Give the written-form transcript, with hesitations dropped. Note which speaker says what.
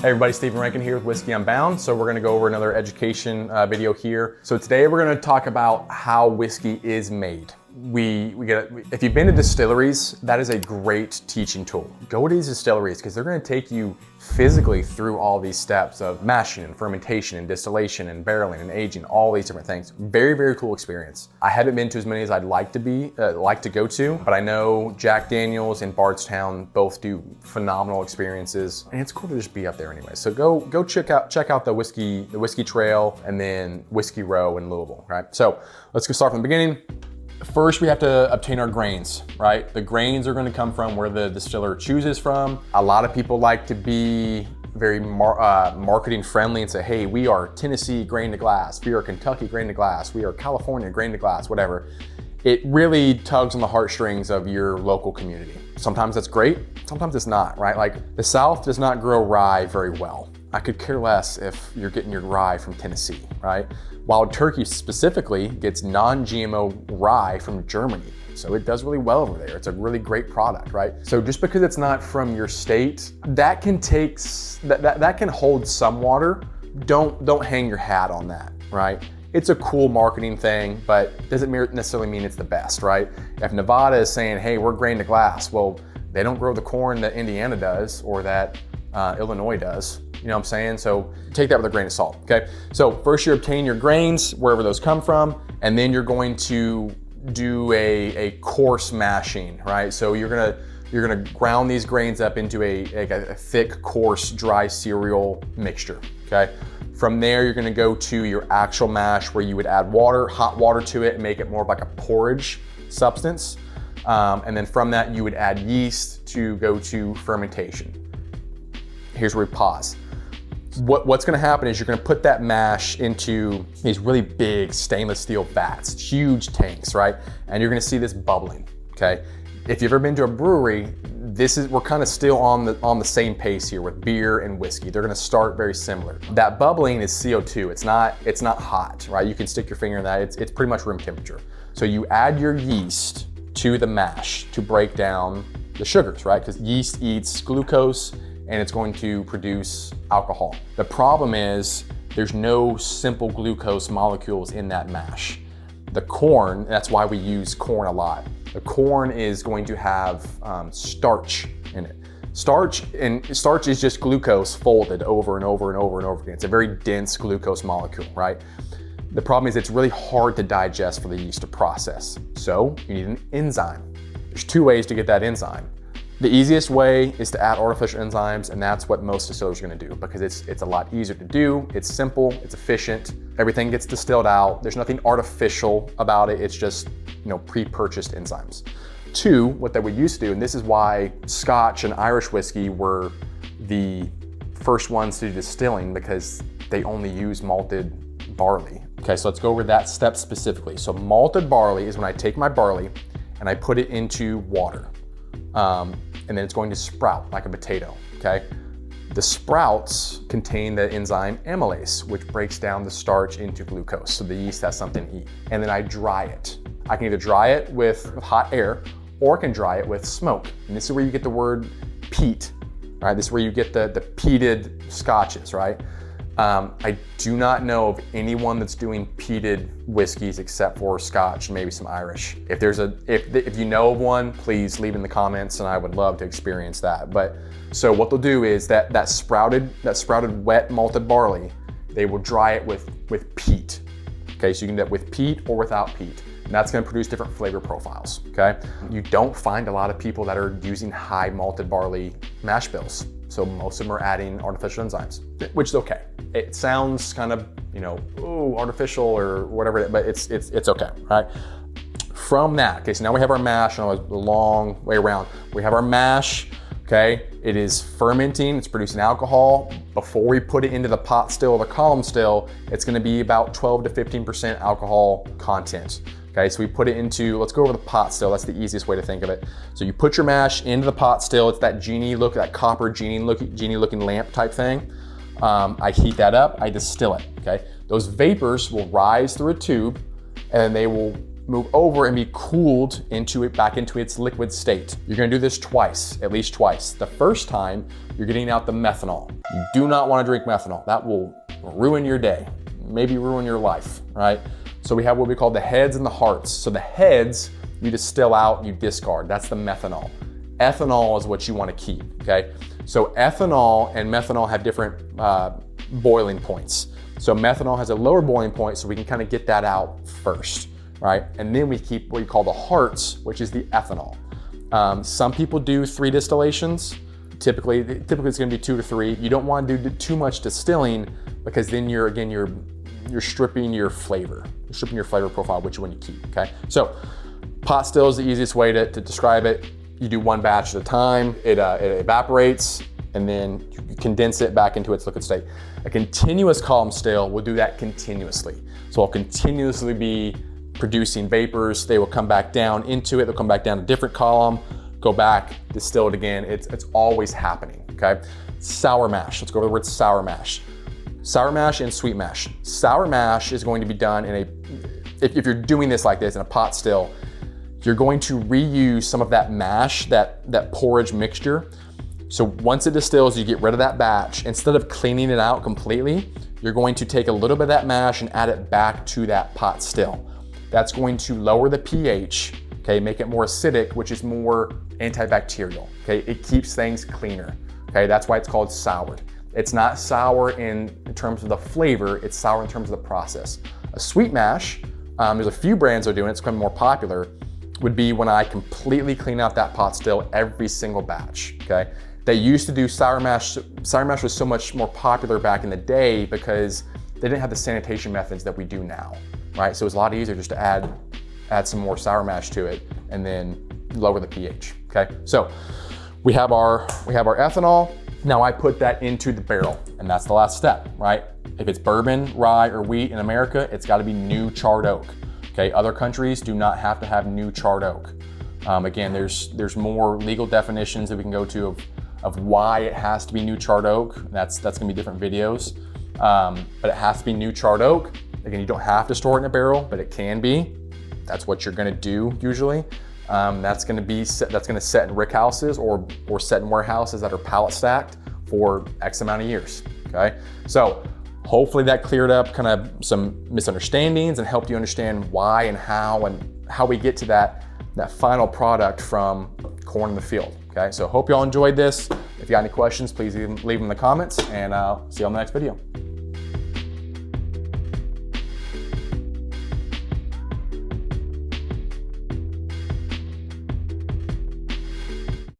Speaker 1: Hey everybody, Stephen Rankin here with Whiskey Unbound. So we're gonna go over another education video here. So today we're gonna talk about how whiskey is made. If you've been to distilleries, that is a great teaching tool. Go to these distilleries because they're gonna take you physically through all these steps of mashing and fermentation and distillation and barreling and aging, all these different things. Very, very cool experience. I haven't been to as many as I'd like to go to, but I know Jack Daniels and Bardstown both do phenomenal experiences, and it's cool to just be up there anyway. So go check out the whiskey trail and then Whiskey Row in Louisville, right? So let's go start from the beginning. First, we have to obtain our grains, right? The grains are going to come from where the distiller chooses from. A lot of people like to be very marketing friendly and say, hey, we are Tennessee grain to glass, we are Kentucky grain to glass, we are California grain to glass, whatever. It really tugs on the heartstrings of your local community. Sometimes that's great, sometimes it's not, right? Like the South does not grow rye very well. I could care less if you're getting your rye from Tennessee, right? Wild Turkey specifically gets non-GMO rye from Germany. So it does really well over there. It's a really great product, right? So just because it's not from your state, that can hold some water. Don't hang your hat on that, right? It's a cool marketing thing, but doesn't necessarily mean it's the best, right? If Nevada is saying, hey, we're grain to glass, well, they don't grow the corn that Indiana does or that Illinois does. You know what I'm saying? So take that with a grain of salt, okay? So first you obtain your grains, wherever those come from, and then you're going to do a coarse mashing, right? So you're gonna ground these grains up into a thick, coarse, dry cereal mixture, okay? From there, you're gonna go to your actual mash where you would add water, hot water to it and make it more of like a porridge substance. And then from that, you would add yeast to go to fermentation. Here's where we pause. What's gonna happen is you're gonna put that mash into these really big stainless steel vats, huge tanks, right? And you're gonna see this bubbling, okay? If you've ever been to a brewery, we're kind of still on the same pace here with beer and whiskey. They're gonna start very similar. That bubbling is CO2, it's not hot, right? You can stick your finger in that, it's pretty much room temperature. So you add your yeast to the mash to break down the sugars, right? Because yeast eats glucose and it's going to produce alcohol. The problem is there's no simple glucose molecules in that mash. The corn, that's why we use corn a lot. The corn is going to have starch in it. Starch is just glucose folded over and over and over and over again. It's a very dense glucose molecule, right? The problem is it's really hard to digest for the yeast to process. So you need an enzyme. There's two ways to get that enzyme. The easiest way is to add artificial enzymes, and that's what most distillers are gonna do because it's a lot easier to do, it's simple, it's efficient, everything gets distilled out, there's nothing artificial about it, it's just pre-purchased enzymes. Two, what they would used to do, and this is why Scotch and Irish whiskey were the first ones to do distilling because they only use malted barley. Okay, so let's go over that step specifically. So malted barley is when I take my barley and I put it into water. And then it's going to sprout like a potato, okay? The sprouts contain the enzyme amylase, which breaks down the starch into glucose, so the yeast has something to eat. And then I dry it. I can either dry it with hot air, or I can dry it with smoke. And this is where you get the word peat, all right? This is where you get the peated scotches, right? I do not know of anyone that's doing peated whiskeys except for Scotch and maybe some Irish. If you know of one, please leave in the comments and I would love to experience that. But so what they'll do is that sprouted wet malted barley, they will dry it with peat. Okay, so you can do that with peat or without peat. And that's gonna produce different flavor profiles, okay? You don't find a lot of people that are using high malted barley mash bills. So most of them are adding artificial enzymes, which is okay. It sounds kind of, artificial or whatever, but it's okay, right? From that, okay, so now we have our mash, and a long way around. We have our mash, okay? It is fermenting, it's producing alcohol. Before we put it into the pot still or the column still, it's gonna be about 12 to 15% alcohol content. Okay, so we put it into, let's go over the pot still. That's the easiest way to think of it. So you put your mash into the pot still. It's that genie look, that copper genie looking lamp type thing. I heat that up, I distill it, okay? Those vapors will rise through a tube and they will move over and be cooled back into its liquid state. You're gonna do this twice, at least twice. The first time, you're getting out the methanol. You do not wanna drink methanol. That will ruin your day, maybe ruin your life, right? So we have what we call the heads and the hearts. So the heads, you distill out, you discard. That's the methanol. Ethanol is what you wanna keep, okay? So ethanol and methanol have different boiling points. So methanol has a lower boiling point, so we can kind of get that out first, right? And then we keep what you call the hearts, which is the ethanol. Some people do 3 distillations. Typically it's gonna be 2 to 3. You don't wanna do too much distilling because then you're stripping your flavor. You're stripping your flavor profile, which one you keep, okay? So pot still is the easiest way to describe it. You do 1 batch at a time, it evaporates, and then you condense it back into its liquid state. A continuous column still will do that continuously. So I'll continuously be producing vapors. They will come back down into it. They'll come back down a different column, go back, distill it again. It's always happening, okay? Sour mash, let's go over the word sour mash. Sour mash and sweet mash. Sour mash is going to be done if you're doing this like this in a pot still, you're going to reuse some of that mash, that porridge mixture. So once it distills, you get rid of that batch. Instead of cleaning it out completely, you're going to take a little bit of that mash and add it back to that pot still. That's going to lower the pH, okay, make it more acidic, which is more antibacterial, okay? It keeps things cleaner, okay? That's why it's called soured. It's not sour in terms of the flavor, it's sour in terms of the process. A sweet mash, there's a few brands that are doing it, it's becoming more popular, would be when I completely clean out that pot still every single batch, okay? They used to do sour mash. Sour mash was so much more popular back in the day because they didn't have the sanitation methods that we do now, right? So it was a lot easier just to add some more sour mash to it and then lower the pH, okay? So we have our ethanol. Now I put that into the barrel, and that's the last step, right? If it's bourbon, rye, or wheat in America, it's gotta be new charred oak, okay? Other countries do not have to have new charred oak. Again, there's more legal definitions that we can go to of why it has to be new charred oak. That's gonna be different videos. But it has to be new charred oak. Again, you don't have to store it in a barrel, but it can be. That's what you're gonna do usually. That's gonna set in rick houses or set in warehouses that are pallet stacked for X amount of years, okay? So hopefully that cleared up kind of some misunderstandings and helped you understand why and how we get to that final product from corn in the field, okay? So hope you all enjoyed this. If you got any questions, please leave them in the comments, and I'll see you on the next video.